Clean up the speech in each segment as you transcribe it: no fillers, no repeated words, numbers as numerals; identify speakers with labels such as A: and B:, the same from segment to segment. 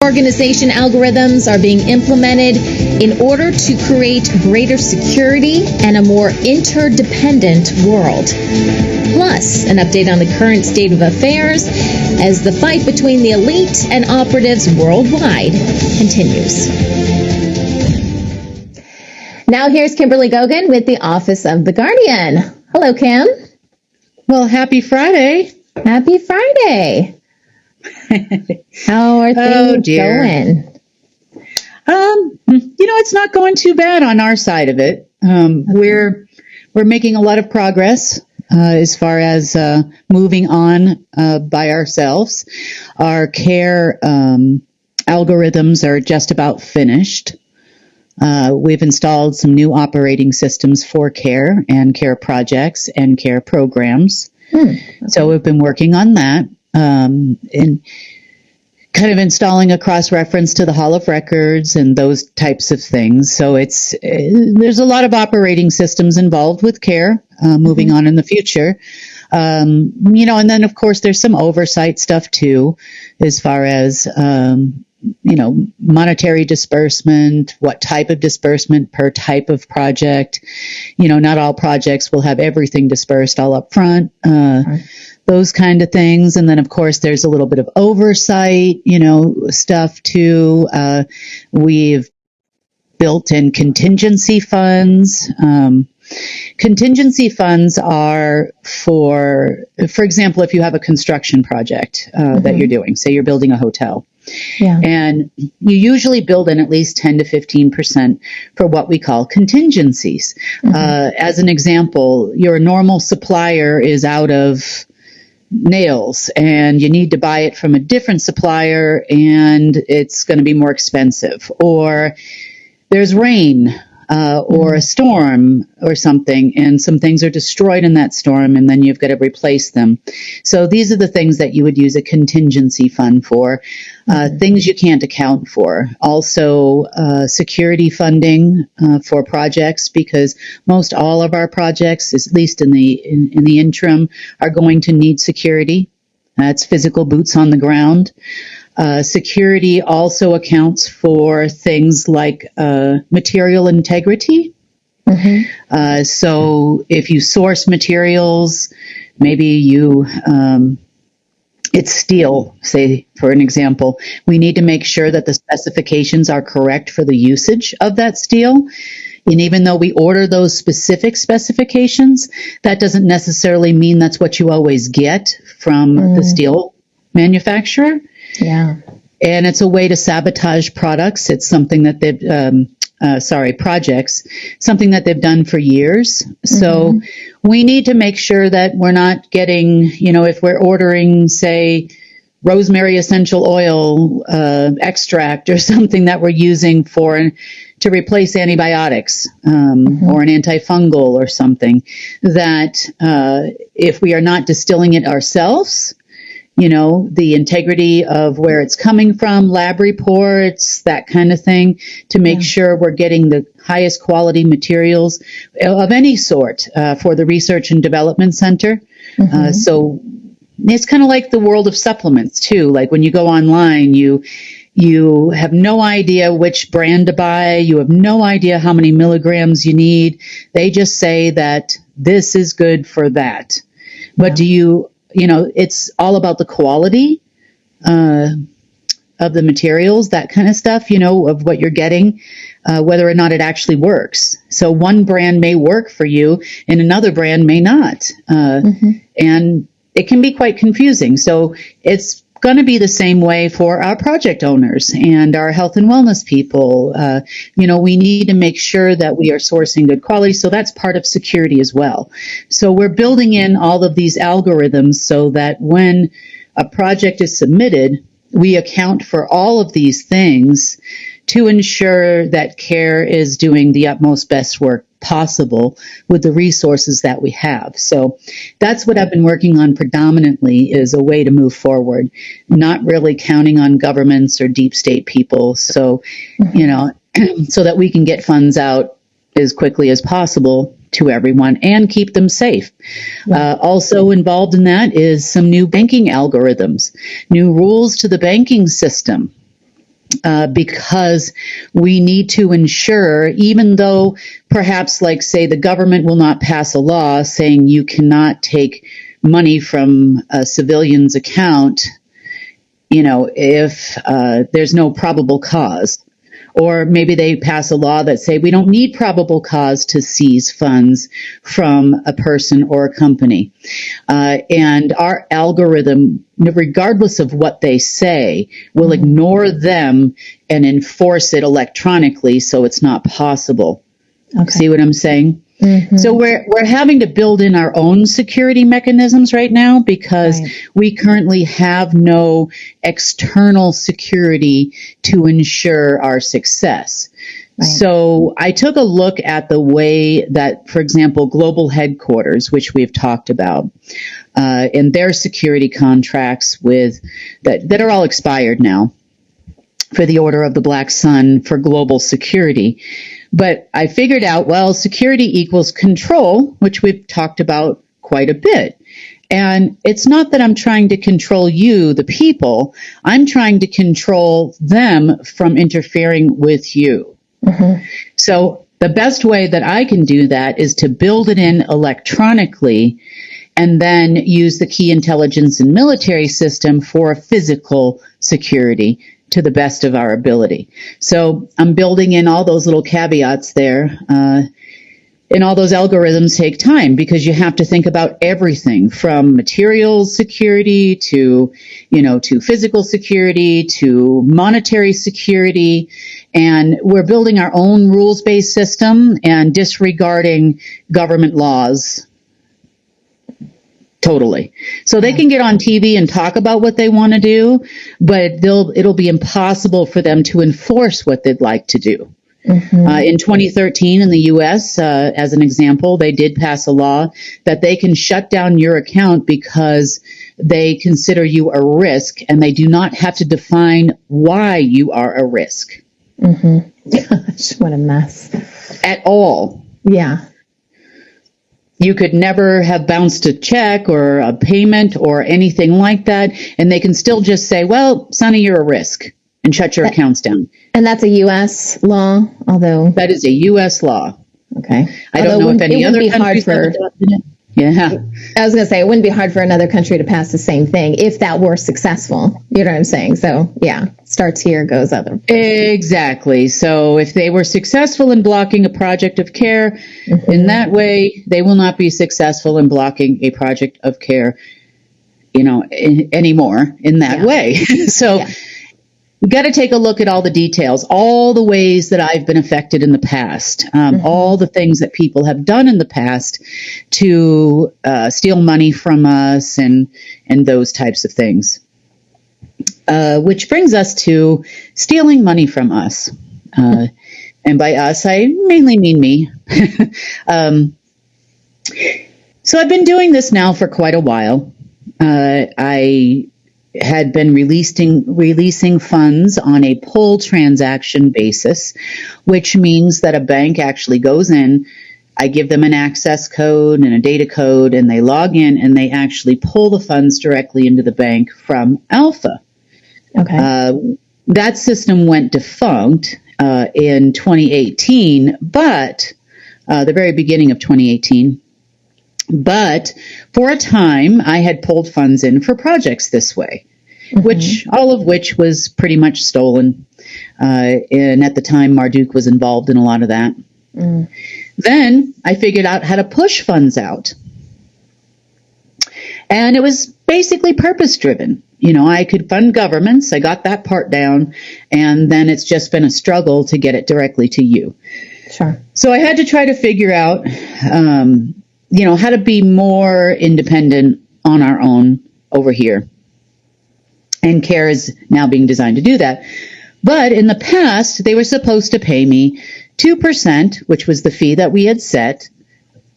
A: Organization algorithms are being implemented in order to create greater security and a more interdependent world. Plus, an update on the current state of affairs as the fight between the elite and operatives worldwide continues. Now here's Kimberly Gogan with the Office of the Guardian. Hello, Kim.
B: Well, happy Friday.
A: Happy Friday. How are things going?
B: It's not going too bad on our side of it. We're making a lot of progress as far as moving on by ourselves. Our care algorithms are just about finished. We've installed some new operating systems for care and care projects and care programs. Okay. So we've been working on that. And kind of installing a cross-reference to the Hall of Records and those types of things. So there's a lot of operating systems involved with care moving on in the future. And then of course there's some oversight stuff too, as far as monetary disbursement, what type of disbursement per type of project. Not all projects will have everything dispersed all up front. Right. Those kind of things. And then, of course, there's a little bit of oversight, stuff too. We've built in contingency funds. Contingency funds are for example, if you have a construction project that you're doing, say you're building a hotel. Yeah. And you usually build in at least 10 to 15% for what we call contingencies. As an example, your normal supplier is out of nails and you need to buy it from a different supplier and it's going to be more expensive, or there's rain or a storm or something and some things are destroyed in that storm and then you've got to replace them. So these are the things that you would use a contingency fund for, things you can't account for. Also security funding for projects, because most all of our projects, at least in the interim, are going to need security. That's physical boots on the ground. Security also accounts for things like material integrity. So if you source materials, maybe it's steel, say, for an example, we need to make sure that the specifications are correct for the usage of that steel. And even though we order those specific specifications, that doesn't necessarily mean that's what you always get from the steel manufacturer. Yeah. And it's a way to sabotage products. It's something that projects, something that they've done for years. So we need to make sure that we're not getting, if we're ordering, say, rosemary essential oil extract or something that we're using to replace antibiotics or an antifungal or something, that if we are not distilling it ourselves, the integrity of where it's coming from, lab reports, that kind of thing, to make sure we're getting the highest quality materials of any sort for the Research and Development Center. So it's kind of like the world of supplements too. Like when you go online, you have no idea which brand to buy. You have no idea how many milligrams you need. They just say that this is good for that. But it's all about the quality of the materials, that kind of stuff, of what you're getting, whether or not it actually works. So one brand may work for you and another brand may not. And it can be quite confusing. So it's going to be the same way for our project owners and our health and wellness people. We need to make sure that we are sourcing good quality. So that's part of security as well. So we're building in all of these algorithms so that when a project is submitted, we account for all of these things to ensure that care is doing the utmost best work possible with the resources that we have. So that's what I've been working on predominantly, is a way to move forward, not really counting on governments or deep state people. So, so that we can get funds out as quickly as possible to everyone and keep them safe. Also involved in that is some new banking algorithms, new rules to the banking system. because we need to ensure, even though perhaps, like, say, the government will not pass a law saying you cannot take money from a civilian's account, if there's no probable cause. Or maybe they pass a law that say we don't need probable cause to seize funds from a person or a company. And our algorithm, regardless of what they say, will ignore them and enforce it electronically so it's not possible. Okay. See what I'm saying? Mm-hmm. So we're having to build in our own security mechanisms right now because we currently have no external security to ensure our success. Right. So I took a look at the way that, for example, global headquarters, which we've talked about, and their security contracts with that are all expired now for the Order of the Black Sun for global security. But I figured out, well, security equals control, which we've talked about quite a bit. And it's not that I'm trying to control you, the people. I'm trying to control them from interfering with you. Mm-hmm. So the best way that I can do that is to build it in electronically and then use the key intelligence and military system for physical security to the best of our ability. So I'm building in all those little caveats there. And all those algorithms take time because you have to think about everything from materials security to physical security to monetary security. And we're building our own rules-based system and disregarding government laws totally. So they can get on TV and talk about what they want to do, but it'll be impossible for them to enforce what they'd like to do. Mm-hmm. In 2013 in the U.S., as an example, they did pass a law that they can shut down your account because they consider you a risk and they do not have to define why you are a risk.
C: Mm-hmm. Gosh, what a mess.
B: At all.
C: Yeah.
B: You could never have bounced a check or a payment or anything like that. And they can still just say, well, Sonny, you're a risk and shut your accounts down.
C: And that's a U.S. law, although...
B: That is a U.S. law.
C: Okay.
B: I don't know if any other countries have adopted it. Yeah.
C: I was going to say, it wouldn't be hard for another country to pass the same thing if that were successful. You know what I'm saying? So, yeah, starts here, goes other.
B: Exactly. So if they were successful in blocking a project of care, mm-hmm. in that way, they will not be successful in blocking a project of care, anymore in that way. So we got to take a look at all the details, all the ways that I've been affected in the past, mm-hmm. all the things that people have done in the past to steal money from us and those types of things. Which brings us to stealing money from us. And by us, I mainly mean me. So I've been doing this now for quite a while. I had been releasing funds on a pull transaction basis, which means that a bank actually goes in, I give them an access code and a data code, and they log in and they actually pull the funds directly into the bank from Alpha. Okay. That system went defunct in 2018, but the very beginning of 2018. But for a time, I had pulled funds in for projects this way, mm-hmm. all of which was pretty much stolen. And at the time, Marduk was involved in a lot of that. Mm. Then I figured out how to push funds out. And it was basically purpose-driven. I could fund governments. I got that part down. And then it's just been a struggle to get it directly to you.
C: Sure.
B: So I had to try to figure out how to be more independent on our own over here. And CARE is now being designed to do that. But in the past, they were supposed to pay me 2%, which was the fee that we had set,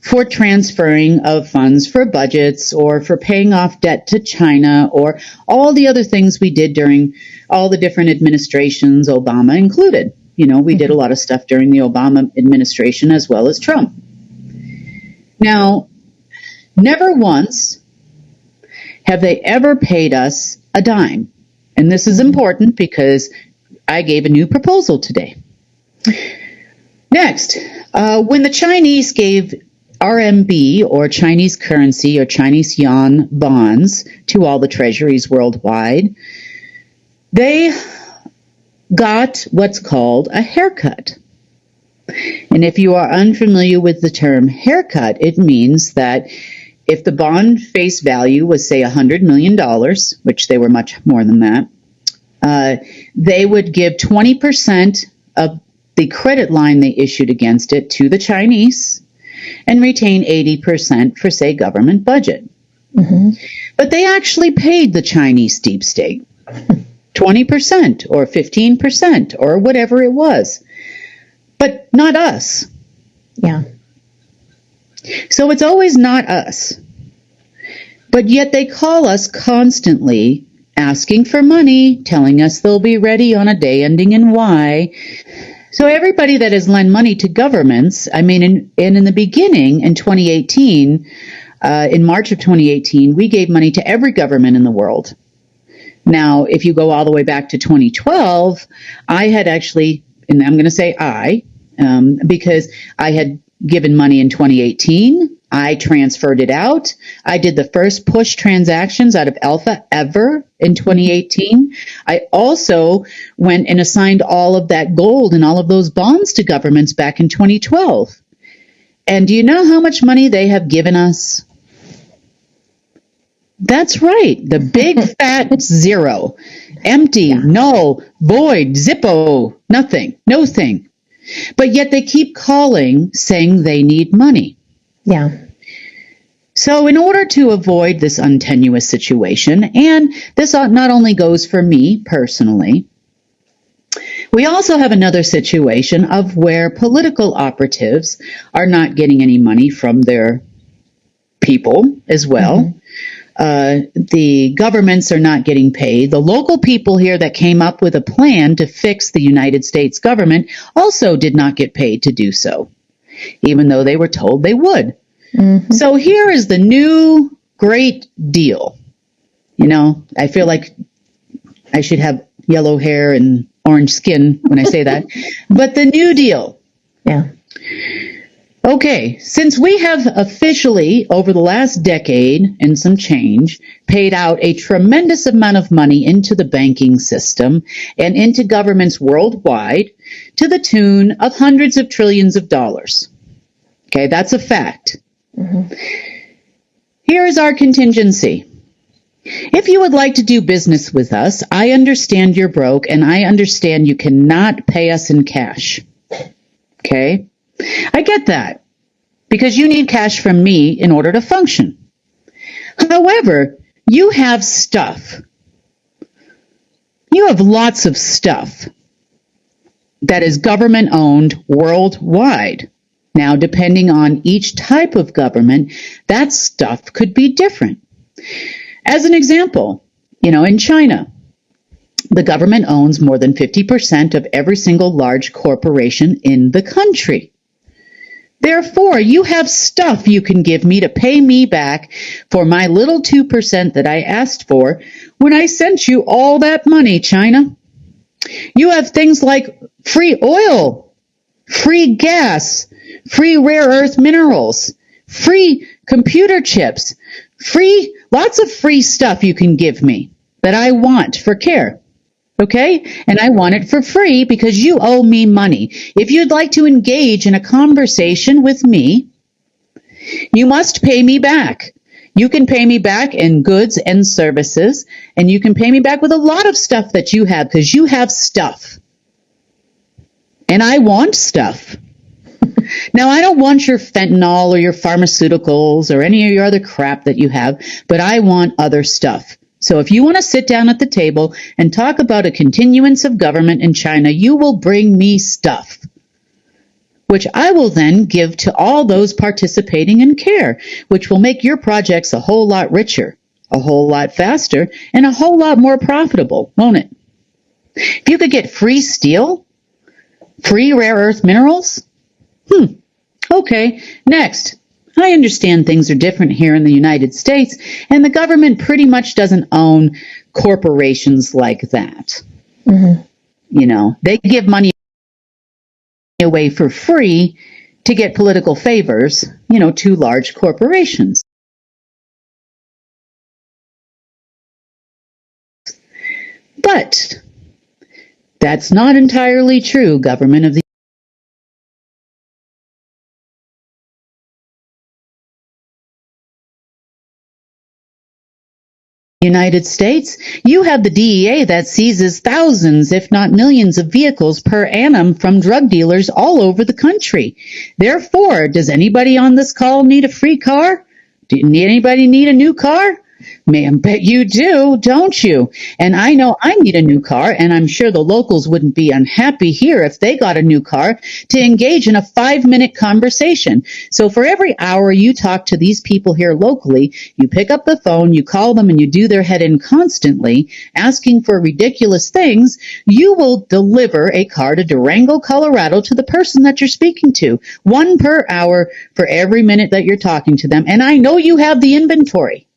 B: for transferring of funds for budgets or for paying off debt to China or all the other things we did during all the different administrations, Obama included. We did a lot of stuff during the Obama administration as well as Trump. Now, never once have they ever paid us a dime. And this is important because I gave a new proposal today. Next, when the Chinese gave RMB, or Chinese currency, or Chinese yuan bonds to all the treasuries worldwide, they got what's called a haircut. And if you are unfamiliar with the term haircut, it means that if the bond face value was, say, $100 million, which they were much more than that, they would give 20% of the credit line they issued against it to the Chinese and retain 80% for, say, government budget. Mm-hmm. But they actually paid the Chinese deep state 20% or 15% or whatever it was, but not us.
C: Yeah.
B: So it's always not us. But yet they call us constantly asking for money, telling us they'll be ready on a day ending in Y. So everybody that has lent money to governments, I mean, in the beginning, in 2018, in March of 2018, we gave money to every government in the world. Now, if you go all the way back to 2012, I had actually, and I'm going to say because I had given money in 2018. I transferred it out. I did the first push transactions out of Alpha ever in 2018. I also went and assigned all of that gold and all of those bonds to governments back in 2012. And do you know how much money they have given us? That's right. The big fat zero. Empty, null, void, zippo, nothing, no thing. But yet they keep calling, saying they need money.
C: Yeah.
B: So in order to avoid this untenuous situation, and this not only goes for me personally, we also have another situation of where political operatives are not getting any money from their people as well. Mm-hmm. The governments are not getting paid. The local people here that came up with a plan to fix the United States government also did not get paid to do so, even though they were told they would. Mm-hmm. So here is the new great deal. You know, I feel like I should have yellow hair and orange skin when I say that. But the new deal.
C: Yeah.
B: Okay, since we have officially, over the last decade and some change, paid out a tremendous amount of money into the banking system and into governments worldwide to the tune of hundreds of trillions of dollars. Okay, that's a fact. Mm-hmm. Here is our contingency. If you would like to do business with us, I understand you're broke and I understand you cannot pay us in cash. Okay? I get that, because you need cash from me in order to function. However, you have stuff. You have lots of stuff that is government-owned worldwide. Now, depending on each type of government, that stuff could be different. As an example, in China, the government owns more than 50% of every single large corporation in the country. Therefore, you have stuff you can give me to pay me back for my little 2% that I asked for when I sent you all that money, China. You have things like free oil, free gas, free rare earth minerals, free computer chips, lots of free stuff you can give me that I want for care. Okay? And I want it for free because you owe me money. If you'd like to engage in a conversation with me, you must pay me back. You can pay me back in goods and services, and you can pay me back with a lot of stuff that you have because you have stuff. And I want stuff. Now, I don't want your fentanyl or your pharmaceuticals or any of your other crap that you have, but I want other stuff. So if you want to sit down at the table and talk about a continuance of government in China, you will bring me stuff, which I will then give to all those participating in CARE, which will make your projects a whole lot richer, a whole lot faster, and a whole lot more profitable, won't it? If you could get free steel, free rare earth minerals, okay, next. I understand things are different here in the United States, and the government pretty much doesn't own corporations like that. Mm-hmm. They give money away for free to get political favors, to large corporations. But that's not entirely true, government of the United States. You have the DEA that seizes thousands, if not millions, of vehicles per annum from drug dealers all over the country. Therefore, does anybody on this call need a free car? Do anybody need a new car? Ma'am, bet you do, don't you? And I know I need a new car, and I'm sure the locals wouldn't be unhappy here if they got a new car to engage in a 5-minute conversation. So for every hour you talk to these people here locally, you pick up the phone, you call them, and you do their head in constantly, asking for ridiculous things, you will deliver a car to Durango, Colorado to the person that you're speaking to. 1 per hour for every minute that you're talking to them. And I know you have the inventory.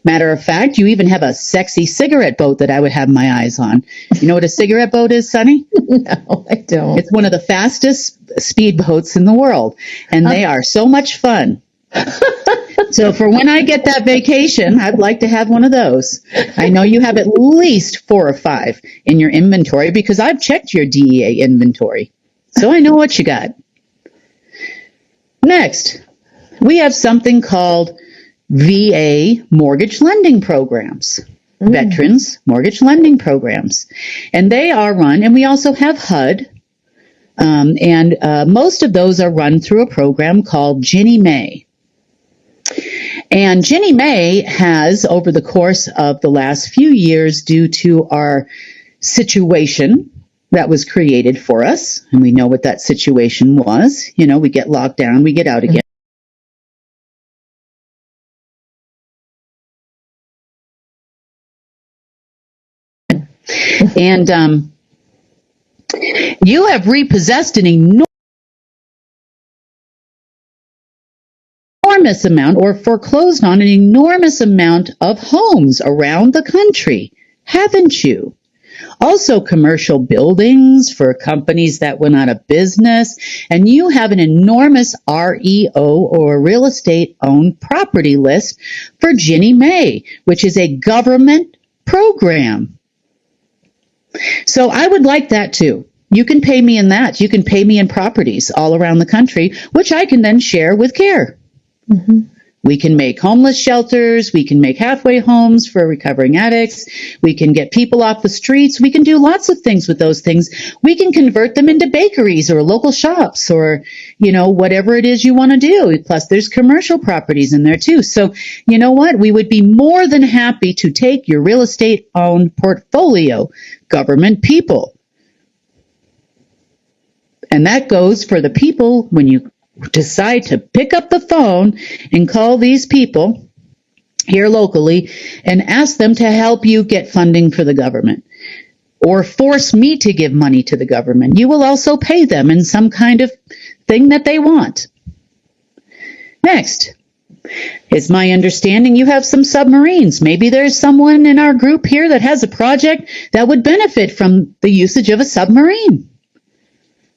B: Matter of fact, you even have a sexy cigarette boat that I would have my eyes on. You know what a cigarette boat is, Sunny?
C: No, I don't.
B: It's one of the fastest speedboats in the world, and they are so much fun. So for when I get that vacation, I'd like to have one of those. I know you have at least 4 or 5 in your inventory because I've checked your DEA inventory. So I know what you got. Next, we have something called VA mortgage lending programs, veterans mortgage lending programs. And they are run, and we also have HUD, and most of those are run through a program called Ginnie Mae. And Ginnie Mae has, over the course of the last few years, due to our situation that was created for us, and we know what that situation was, we get locked down, we get out again. And you have repossessed an enormous amount or foreclosed on an enormous amount of homes around the country, haven't you? Also commercial buildings for companies that went out of business, and you have an enormous REO or real estate owned property list for Ginnie Mae, which is a government program. So I would like that too. You can pay me in that. You can pay me in properties all around the country, which I can then share with CARE. Mm-hmm. We can make homeless shelters. We can make halfway homes for recovering addicts. We can get people off the streets. We can do lots of things with those things. We can convert them into bakeries or local shops or, whatever it is you want to do. Plus, there's commercial properties in there too. So, you know what? We would be more than happy to take your real estate owned portfolio, government people. And that goes for the people when you decide to pick up the phone and call these people here locally and ask them to help you get funding for the government or force me to give money to the government. You will also pay them in some kind of thing that they want. Next, it's my understanding you have some submarines. Maybe there's someone in our group here that has a project that would benefit from the usage of a submarine.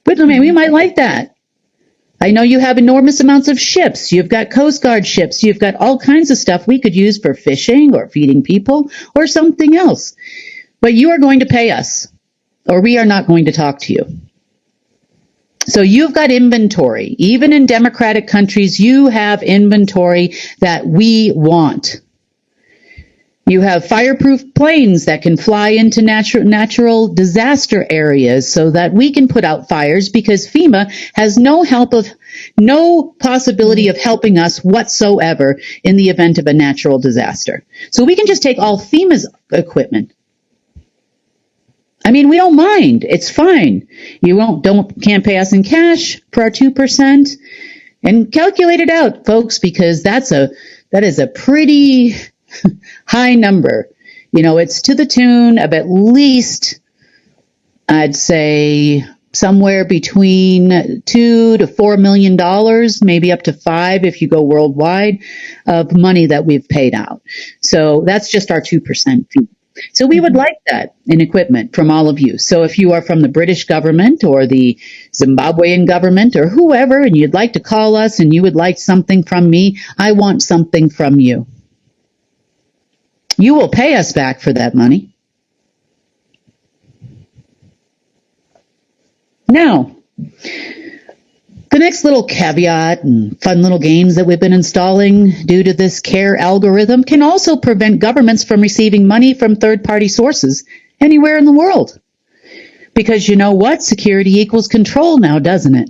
B: But we might like that. I know you have enormous amounts of ships. You've got Coast Guard ships. You've got all kinds of stuff we could use for fishing or feeding people or something else. But you are going to pay us, or we are not going to talk to you. So you've got inventory. Even in democratic countries, you have inventory that we want. You have fireproof planes that can fly into natural disaster areas so that we can put out fires because FEMA has no possibility of helping us whatsoever in the event of a natural disaster. So we can just take all FEMA's equipment. We don't mind. It's fine. You can't pay us in cash for our 2%. And calculate it out, folks, because that is a pretty high number. It's to the tune of at least, I'd say, somewhere between $2 to $4 million, maybe up to $5 if you go worldwide, of money that we've paid out. So that's just our 2% fee. So we would like that in equipment from all of you. So if you are from the British government or the Zimbabwean government or whoever, and you'd like to call us and you would like something from me, I want something from you. You will pay us back for that money. Now, the next little caveat and fun little games that we've been installing due to this CARE algorithm can also prevent governments from receiving money from third-party sources anywhere in the world. Because you know what? Security equals control now, doesn't it?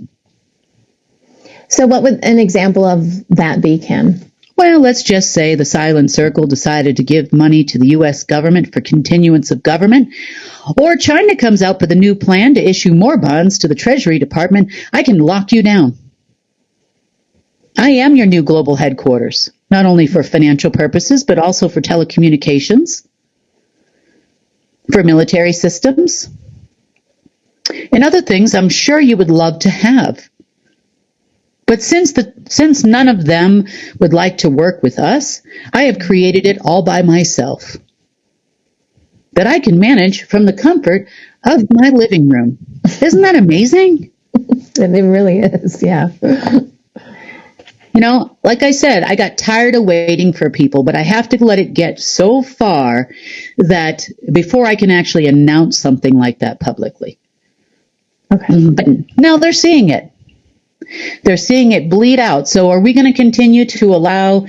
C: So what would an example of that be, Kim?
B: Well, let's just say the Silent Circle decided to give money to the U.S. government for continuance of government, or China comes out with a new plan to issue more bonds to the Treasury Department. I can lock you down. I am your new global headquarters, not only for financial purposes, but also for telecommunications, for military systems, and other things I'm sure you would love to have. But since none of them would like to work with us, I have created it all by myself, that I can manage from the comfort of my living room. Isn't that amazing?
C: It really is, yeah.
B: You know, like I said, I got tired of waiting for people, but I have to let it get so far that before I can actually announce something like that publicly.
C: Okay.
B: But now they're seeing it. They're seeing it bleed out. So are we going to continue to allow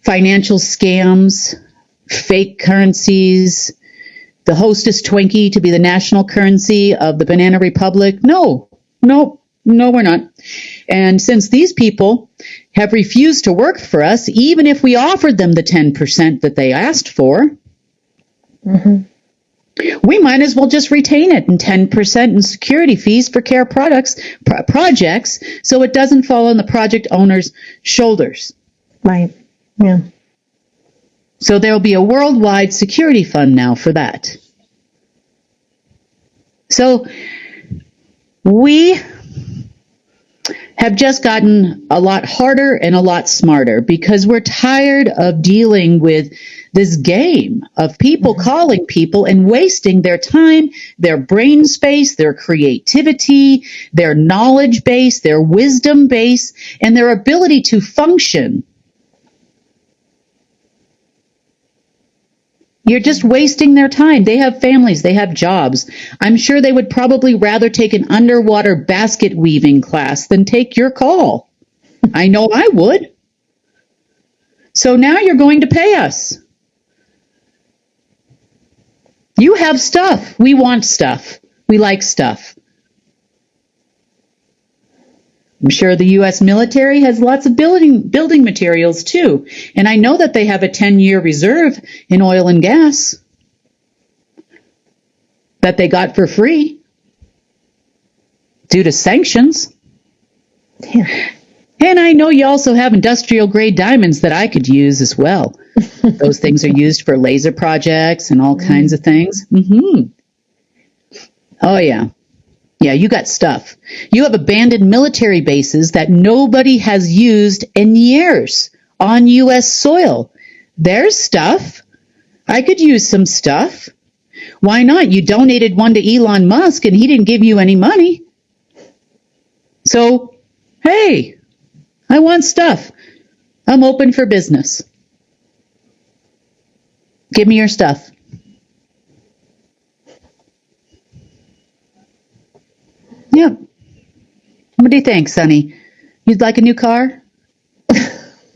B: financial scams, fake currencies, the Hostess Twinkie to be the national currency of the Banana Republic? No, we're not. And since these people have refused to work for us, even if we offered them the 10% that they asked for, we might as well just retain it and 10% in security fees for CARE projects, so it doesn't fall on the project owner's shoulders.
C: Right. Yeah.
B: So there will be a worldwide security fund now for that. So we have just gotten a lot harder and a lot smarter because we're tired of dealing with this game of people calling people and wasting their time, their brain space, their creativity, their knowledge base, their wisdom base, and their ability to function. You're just wasting their time. They have families. They have jobs. I'm sure they would probably rather take an underwater basket weaving class than take your call. I know I would. So now you're going to pay us. You have stuff. We want stuff. We like stuff. I'm sure the U.S. military has lots of building materials too. And I know that they have a 10-year reserve in oil and gas that they got for free due to sanctions.
C: Yeah.
B: And I know you also have industrial grade diamonds that I could use as well. Those things are used for laser projects and all kinds of things. Oh, yeah. Yeah, you got stuff. You have abandoned military bases that nobody has used in years on U.S. soil. There's stuff. I could use some stuff. Why not? You donated one to Elon Musk and he didn't give you any money. So, hey, I want stuff. I'm open for business. Give me your stuff. Yeah. What do you think, Sonny? You'd like a new car?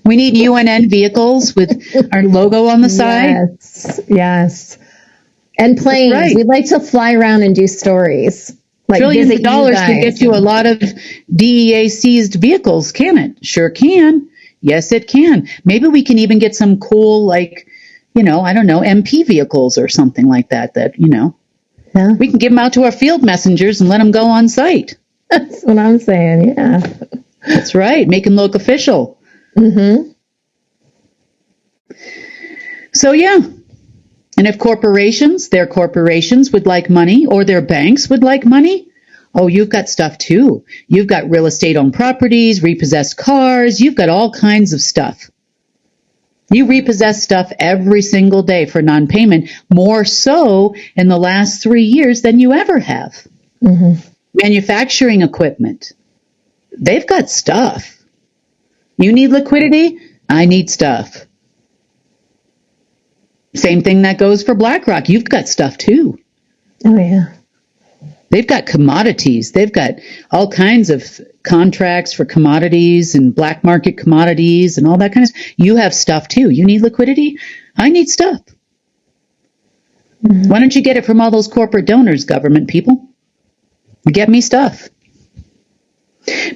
B: We need UNN vehicles with our logo on the side.
C: Yes. And planes.
B: Right.
C: We'd like to fly around and do stories. Like
B: Trillions
C: visit
B: of dollars
C: you
B: could
C: guys.
B: get you a lot of DEA seized vehicles, can it? Sure can. Yes, it can. Maybe we can even get some cool, like, I don't know, MP vehicles or something like that,
C: Yeah.
B: we can give them out to our field messengers and let them go on site.
C: That's what I'm saying. Yeah.
B: That's right. Make them look official. So, yeah. And if their corporations would like money, or their banks would like money, oh, you've got stuff too. You've got real estate owned properties, repossessed cars. You've got all kinds of stuff. You repossess stuff every single day for non-payment, more so in the last 3 years than you ever have. Manufacturing equipment, they've got stuff. You need liquidity? I need stuff. Same thing that goes for BlackRock. You've got stuff too.
C: Oh, yeah.
B: They've got commodities. They've got all kinds of contracts for commodities and black market commodities and all that kind of stuff. You have stuff too. You need liquidity? I need stuff. Why don't you get it from all those corporate donors, government people? Get me stuff.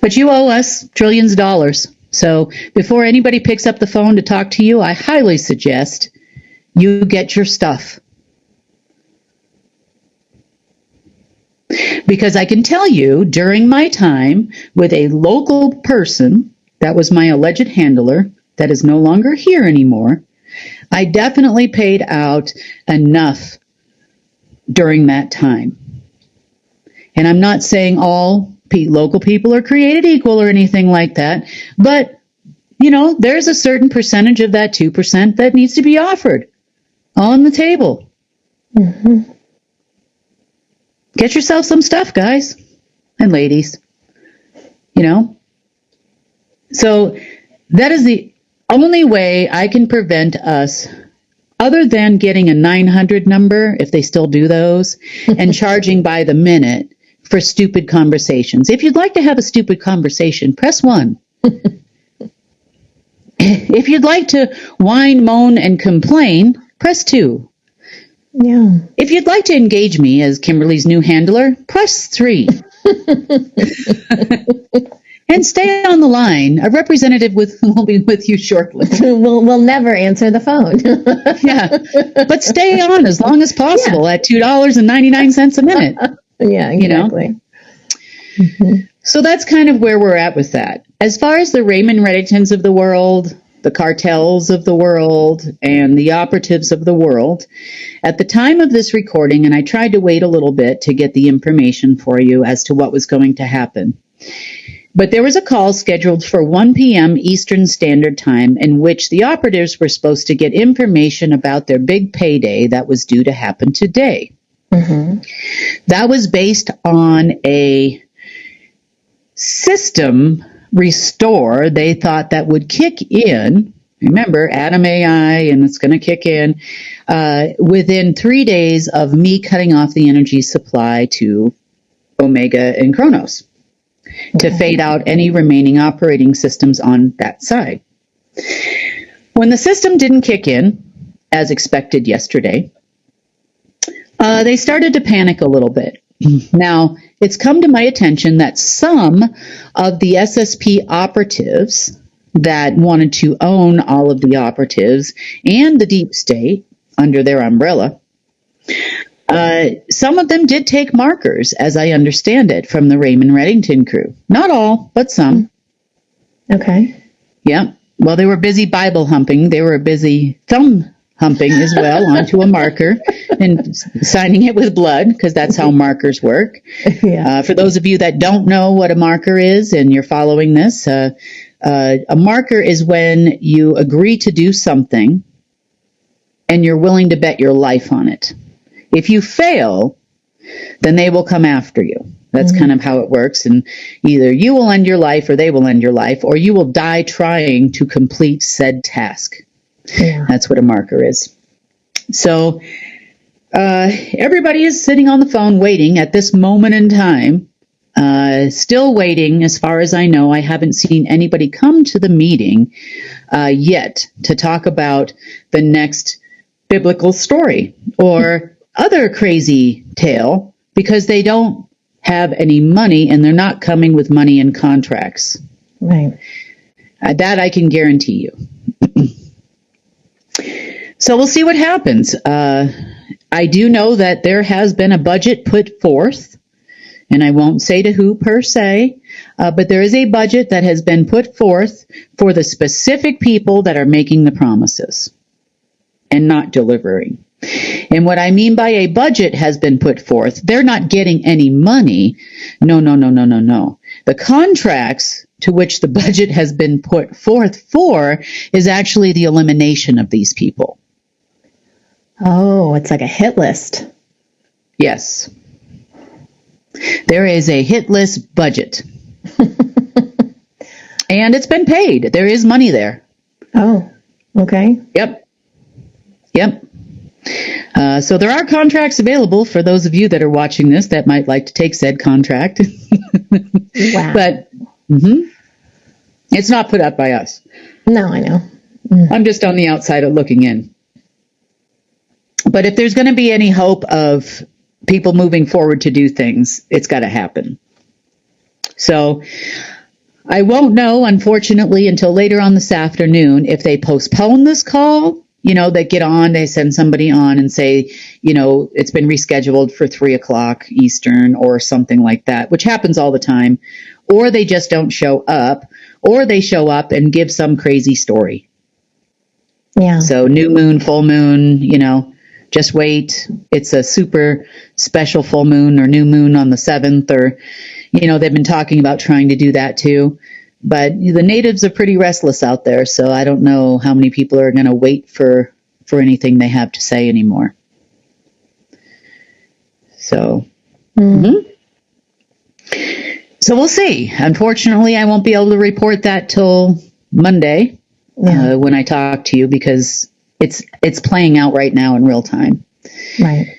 B: But you owe us trillions of dollars. So before anybody picks up the phone to talk to you, I highly suggest you get your stuff. Because I can tell you, during my time with a local person that was my alleged handler, that is no longer here anymore, I definitely paid out enough during that time. And I'm not saying all local people are created equal or anything like that, but, you know, there's a certain percentage of that 2% that needs to be offered on the table. Get yourself some stuff, guys and ladies, you know. So that is the only way I can prevent us, other than getting a 900 number, if they still do those, and charging by the minute for stupid conversations. If you'd like to have a stupid conversation, press 1. If you'd like to whine, moan, and complain, press 2.
C: Yeah.
B: If you'd like to engage me as Kimberly's new handler, press 3. And stay on the line. A representative will be with you shortly.
C: We'll never answer the phone.
B: Yeah, but stay on as long as possible at $2.99 a minute.
C: Yeah, exactly.
B: You know? So that's kind of where we're at with that. As far as the Raymond Reddingtons of the world, the cartels of the world, and the operatives of the world, at the time of this recording, and I tried to wait a little bit to get the information for you as to what was going to happen, but there was a call scheduled for 1 p.m. Eastern Standard Time in which the operatives were supposed to get information about their big payday that was due to happen today. That was based on a system restore they thought that would kick in. Remember, Atom AI, and it's going to kick in within 3 days of me cutting off the energy supply to Omega and Kronos to fade out any remaining operating systems on that side. When the system didn't kick in, as expected yesterday, they started to panic a little bit. Now, it's come to my attention that some of the SSP operatives that wanted to own all of the operatives and the deep state under their umbrella, some of them did take markers, as I understand it, from the Raymond Reddington crew. Not all, but some.
C: Okay.
B: Yeah. Well, they were busy Bible humping. They were busy thumb humping as well onto a marker and signing it with blood, because that's how markers work.
C: Yeah.
B: For those of you that don't know what a marker is and you're following this, a marker is when you agree to do something and you're willing to bet your life on it. If you fail, then they will come after you. That's kind of how it works. And either you will end your life or they will end your life, or you will die trying to complete said task.
C: Yeah.
B: That's what a marker is. So everybody is sitting on the phone waiting at this moment in time, still waiting. As far as I know, I haven't seen anybody come to the meeting yet to talk about the next biblical story or other crazy tale, because they don't have any money and they're not coming with money and contracts.
C: Right.
B: That I can guarantee you. So we'll see what happens. I do know that there has been a budget put forth, and I won't say to who per se, but there is a budget that has been put forth for the specific people that are making the promises and not delivering. And what I mean by a budget has been put forth, they're not getting any money. No. The contracts to which the budget has been put forth for is actually the elimination of these people.
C: Oh, it's like a hit list.
B: Yes. There is a hit list budget. And it's been paid. There is money there.
C: Oh, okay.
B: Yep. So there are contracts available for those of you that are watching this that might like to take said contract.
C: Wow.
B: But it's not put up by us.
C: No, I know.
B: I'm just on the outside looking in. But if there's going to be any hope of people moving forward to do things, it's got to happen. So I won't know, unfortunately, until later on this afternoon if they postpone this call. They get on, they send somebody on and say, it's been rescheduled for 3:00 Eastern or something like that, which happens all the time. Or they just don't show up, or they show up and give some crazy story.
C: Yeah.
B: So new moon, full moon, just wait. It's a super special full moon or new moon on the 7th, or, they've been talking about trying to do that too. But the natives are pretty restless out there, so I don't know how many people are going to wait for anything they have to say anymore. So, So we'll see. Unfortunately, I won't be able to report that till Monday when I talk to you, because it's playing out right now in real time.
C: Right.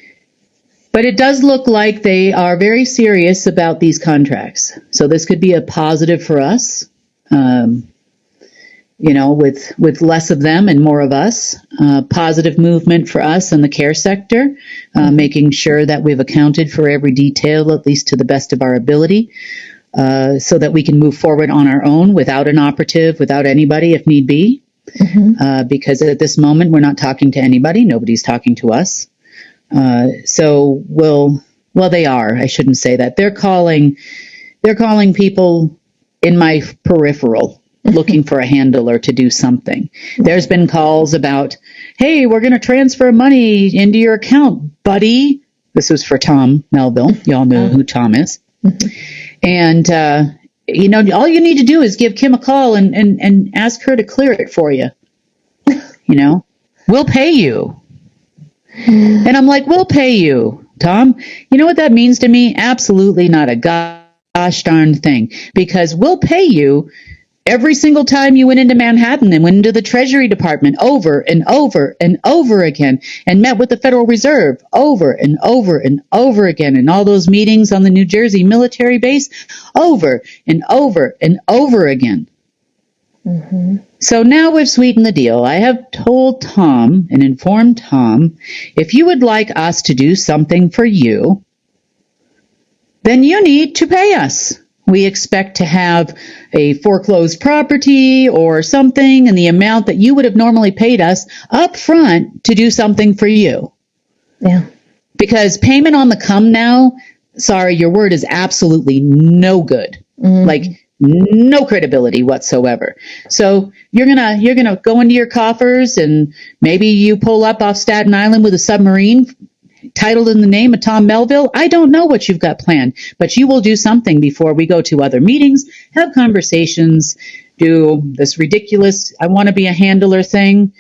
B: But it does look like they are very serious about these contracts. So this could be a positive for us, with less of them and more of us. Positive movement for us in the care sector, making sure that we've accounted for every detail, at least to the best of our ability, so that we can move forward on our own without an operative, without anybody if need be. Because at this moment, we're not talking to anybody. Nobody's talking to us. So they are. I shouldn't say that. They're calling people in my peripheral looking for a handler to do something. There's been calls about, hey, we're going to transfer money into your account, buddy. This was for Tom Melville. Y'all know who Tom is. And, all you need to do is give Kim a call and ask her to clear it for you. We'll pay you. And I'm like, we'll pay you, Tom. You know what that means to me? Absolutely not a gosh darn thing. Because we'll pay you every single time you went into Manhattan and went into the Treasury Department over and over and over again, and met with the Federal Reserve over and over and over again, and all those meetings on the New Jersey military base over and over and over again. So now we've sweetened the deal. I have told Tom and informed Tom, if you would like us to do something for you, then you need to pay us. We expect to have a foreclosed property or something in the amount that you would have normally paid us up front to do something for you.
C: Yeah.
B: Because payment on the come now, sorry, your word is absolutely no good. Like no credibility whatsoever. So you're gonna go into your coffers, and maybe you pull up off Staten Island with a submarine titled in the name of Tom Melville. I don't know what you've got planned, but you will do something before we go to other meetings, have conversations, do this ridiculous, I want to be a handler thing.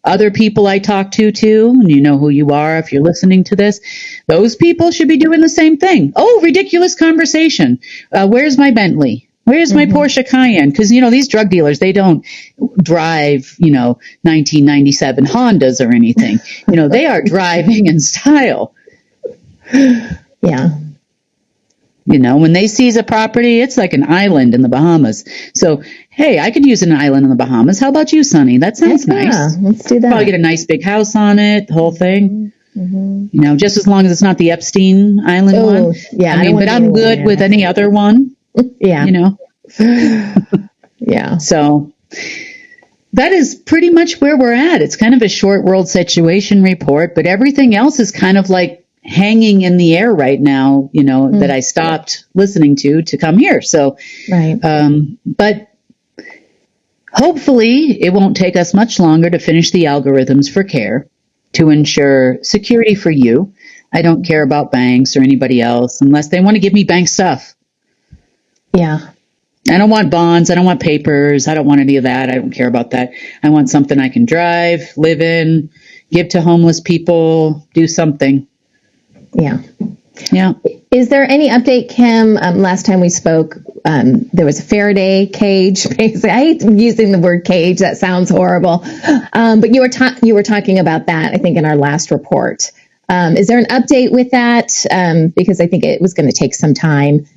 B: Other people I talk to too, and you know who you are if you're listening to this, those people should be doing the same thing. Oh, ridiculous conversation. Where's my Bentley? Where's my Porsche Cayenne? Because, these drug dealers, they don't drive, 1997 Hondas or anything. They are driving in style.
C: Yeah.
B: When they seize a property, it's like an island in the Bahamas. So, hey, I could use an island in the Bahamas. How about you, Sonny? That sounds nice.
C: Let's do that.
B: Probably get a nice big house on it, the whole thing. Just as long as it's not the Epstein Island one.
C: Yeah.
B: But I'm good with any other one.
C: Yeah. Yeah.
B: So that is pretty much where we're at. It's kind of a short world situation report, but everything else is kind of like hanging in the air right now, that I stopped listening to come here. So,
C: right.
B: But hopefully it won't take us much longer to finish the algorithms for care to ensure security for you. I don't care about banks or anybody else unless they want to give me bank stuff.
C: Yeah.
B: I don't want bonds. I don't want papers. I don't want any of that. I don't care about that. I want something I can drive, live in, give to homeless people, do something.
C: Yeah.
B: Yeah.
C: Is there any update, Kim? Last time we spoke, there was a Faraday cage. Basically, I hate using the word cage. That sounds horrible. But you were talking about that, I think, in our last report. Is there an update with that? Because I think it was going to take some time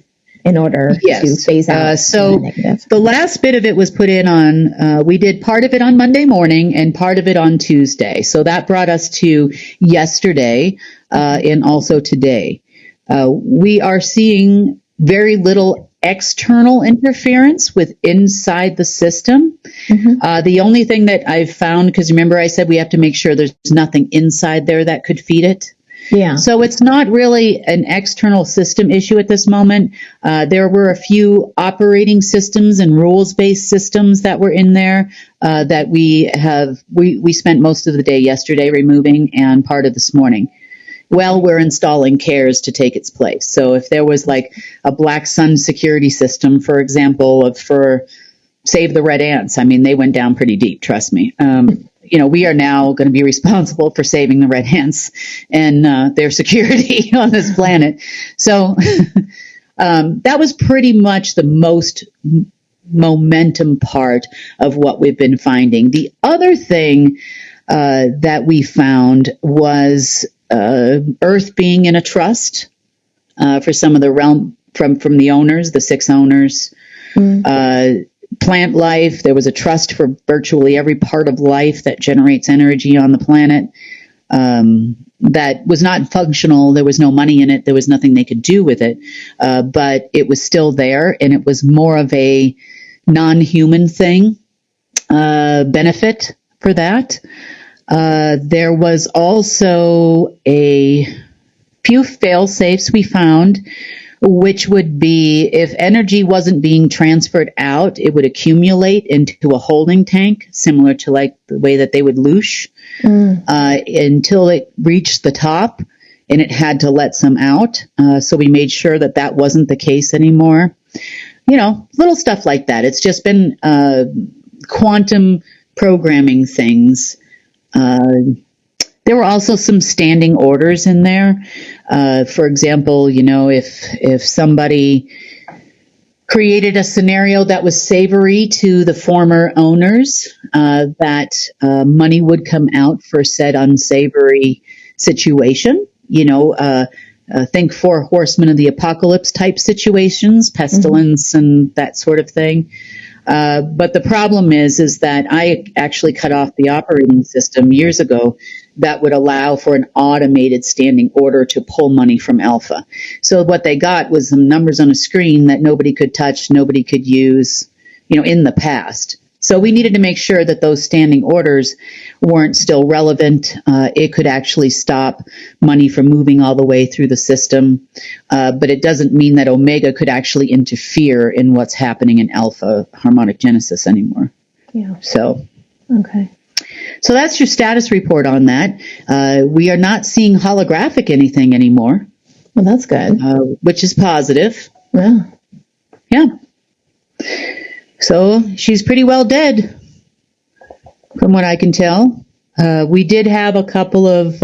C: in order to phase out
B: so
C: negative.
B: The last bit of it was put in on, we did part of it on Monday morning and part of it on Tuesday. So that brought us to yesterday and also today. We are seeing very little external interference with inside the system. Mm-hmm. The only thing that I've found, because remember I said we have to make sure there's nothing inside there that could feed it.
C: Yeah.
B: So it's not really an external system issue at this moment. There were a few operating systems and rules-based systems that were in there that we spent most of the day yesterday removing and part of this morning. Well, we're installing CARES to take its place. So if there was like a Black Sun security system, for example, for Save the Red Ants, I mean, they went down pretty deep, trust me. We are now going to be responsible for saving the red ants and their security on this planet. So that was pretty much the most momentum part of what we've been finding. The other thing that we found was Earth being in a trust for some of the realm from the owners, the 6 owners. Plant life, there was a trust for virtually every part of life that generates energy on the planet that was not functional. There was no money in it. There was nothing they could do with it. But it was still there, and it was more of a non-human thing, benefit for that. There was also a few fail-safes we found, which would be if energy wasn't being transferred out, it would accumulate into a holding tank, similar to like the way that they would loosh, until it reached the top and it had to let some out. So we made sure that that wasn't the case anymore. Little stuff like that. It's just been quantum programming things. There were also some standing orders in there. For example, if somebody created a scenario that was savory to the former owners, that money would come out for said unsavory situation. Think 4 horsemen of the apocalypse type situations, pestilence and that sort of thing. But the problem is that I actually cut off the operating system years ago that would allow for an automated standing order to pull money from Alpha. So what they got was some numbers on a screen that nobody could touch, nobody could use, in the past. So we needed to make sure that those standing orders weren't still relevant. It could actually stop money from moving all the way through the system. But it doesn't mean that Omega could actually interfere in what's happening in Alpha harmonic genesis anymore.
C: Yeah.
B: So.
C: Okay.
B: So that's your status report on that. We are not seeing holographic anything anymore.
C: Well, that's good.
B: Which is positive.
C: Yeah.
B: Yeah. So she's pretty well dead, from what I can tell. We did have a couple of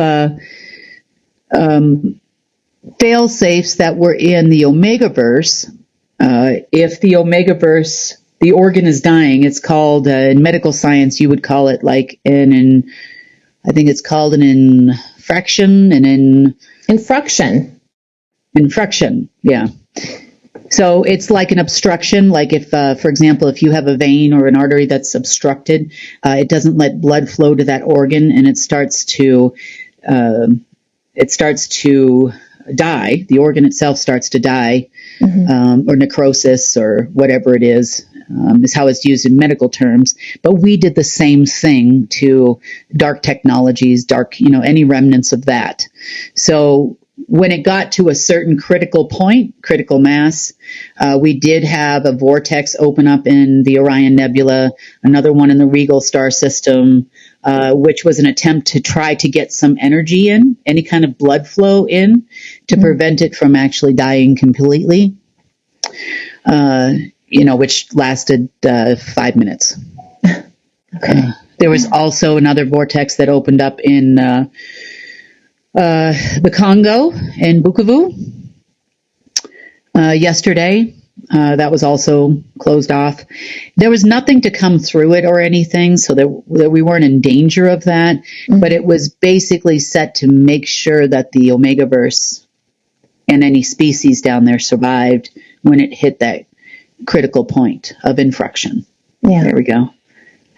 B: fail-safes that were in the Omegaverse. If the Omegaverse, the organ is dying, it's called, in medical science, you would call it like I think it's called an infraction, Infraction, yeah. So it's like an obstruction, like if, for example, if you have a vein or an artery that's obstructed, it doesn't let blood flow to that organ, and it starts to die. The organ itself starts to die, or necrosis, or whatever it is how it's used in medical terms. But we did the same thing to dark technologies, any remnants of that. So when it got to a certain critical point, critical mass, we did have a vortex open up in the Orion Nebula, another one in the Regal star system, which was an attempt to try to get some energy in, any kind of blood flow in, to prevent it from actually dying completely. which lasted 5 minutes.
C: Okay.
B: There was also another vortex that opened up in the Congo in Bukavu yesterday. That was also closed off. There was nothing to come through it or anything, so that we weren't in danger of that. Mm-hmm. But it was basically set to make sure that the Omegaverse and any species down there survived when it hit that critical point of infraction.
C: Yeah.
B: There we go.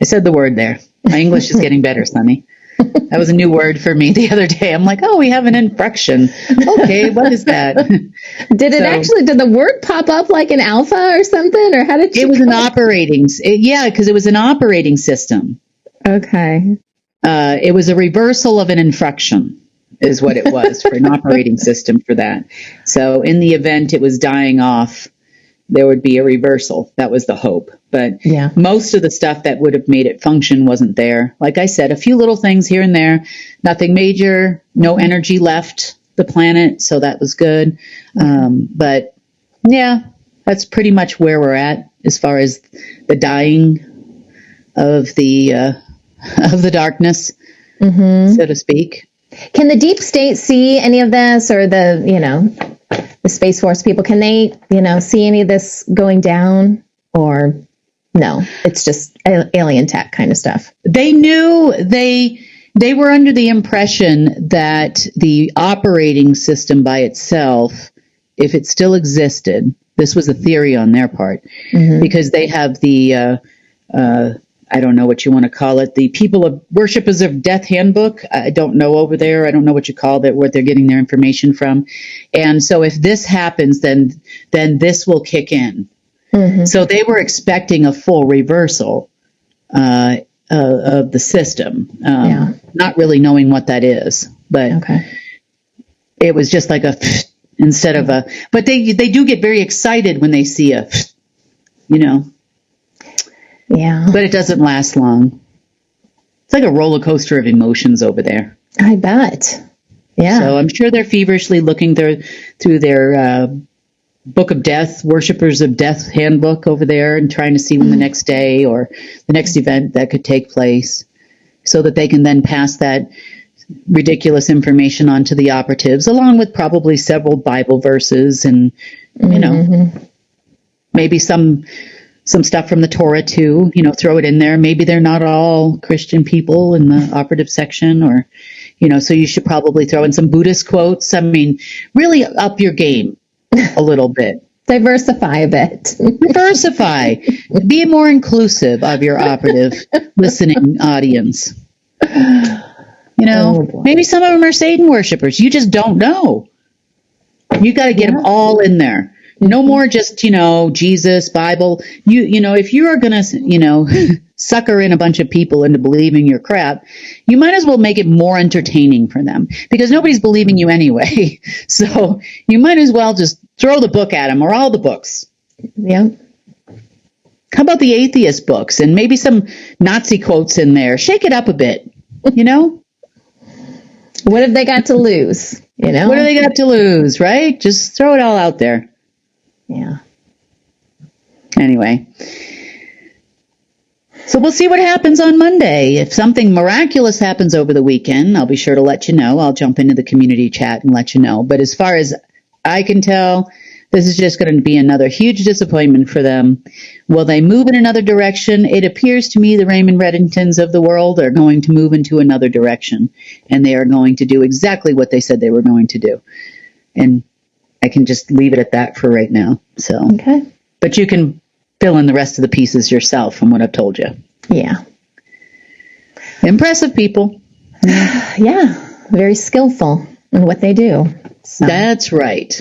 B: I said the word there. My English is getting better, Sunny. That was a new word for me the other day. I'm like, we have an infraction. Okay, what is that?
C: Did the word pop up like an alpha or something? Or how did
B: it was an operating, because it was an operating system.
C: Okay.
B: It was a reversal of an infraction is what it was for an operating system for that. So in the event it was dying off, there would be a reversal. That was the hope. But most of the stuff that would have made it function wasn't there. Like I said, a few little things here and there, nothing major, no energy left the planet. So that was good. But yeah, that's pretty much where we're at as far as the dying of the darkness, so to speak.
C: Can the deep state see any of this, or the Space Force people? Can they, see any of this going down, or no? It's just alien tech kind of stuff.
B: They knew they were under the impression that the operating system by itself, if it still existed, this was a theory on their part, because they have the I don't know what you want to call it, the People of Worshippers of Death Handbook. I don't know over there. I don't know what you call that, where they're getting their information from. And so if this happens, then this will kick in. So they were expecting a full reversal of the system, not really knowing what that is. But it was just like instead of a, but they do get very excited when they see a,
C: Yeah.
B: But it doesn't last long. It's like a roller coaster of emotions over there.
C: I bet. Yeah.
B: So I'm sure they're feverishly looking through their Book of Death, Worshippers of Death handbook over there, and trying to see when the next day or the next event that could take place, so that they can then pass that ridiculous information on to the operatives, along with probably several Bible verses and, maybe some stuff from the Torah too, throw it in there. Maybe they're not all Christian people in the operative section, or, so you should probably throw in some Buddhist quotes. I mean, really up your game a little bit.
C: Diversify a bit.
B: Diversify. Be more inclusive of your operative listening audience. Maybe some of them are Satan worshipers. You just don't know. You got to get them all in there. No more just, Jesus, Bible. If you are going to, sucker in a bunch of people into believing your crap, you might as well make it more entertaining for them, because nobody's believing you anyway. So you might as well just throw the book at them, or all the books.
C: Yeah.
B: How about the atheist books and maybe some Nazi quotes in there? Shake it up a bit,
C: What have they got to lose? What
B: do they got to lose, right? Just throw it all out there.
C: Yeah.
B: Anyway, so we'll see what happens on Monday. If something miraculous happens over the weekend, I'll be sure to let you know. I'll jump into the community chat and let you know. But as far as I can tell, this is just going to be another huge disappointment for them. Will they move in another direction? It appears to me the Raymond Reddingtons of the world are going to move into another direction, and they are going to do exactly what they said they were going to do. And I can just leave it at that for right now. So, but you can fill in the rest of the pieces yourself from what I've told you.
C: Yeah.
B: Impressive people.
C: Yeah. Very skillful in what they do. So.
B: That's right.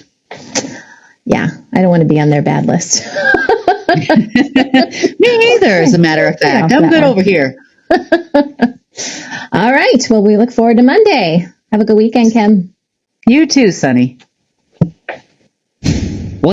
C: Yeah. I don't want to be on their bad list.
B: Me neither, as a matter of fact. I'm good over here.
C: All right. Well, we look forward to Monday. Have a good weekend, Kim.
B: You too, Sunny.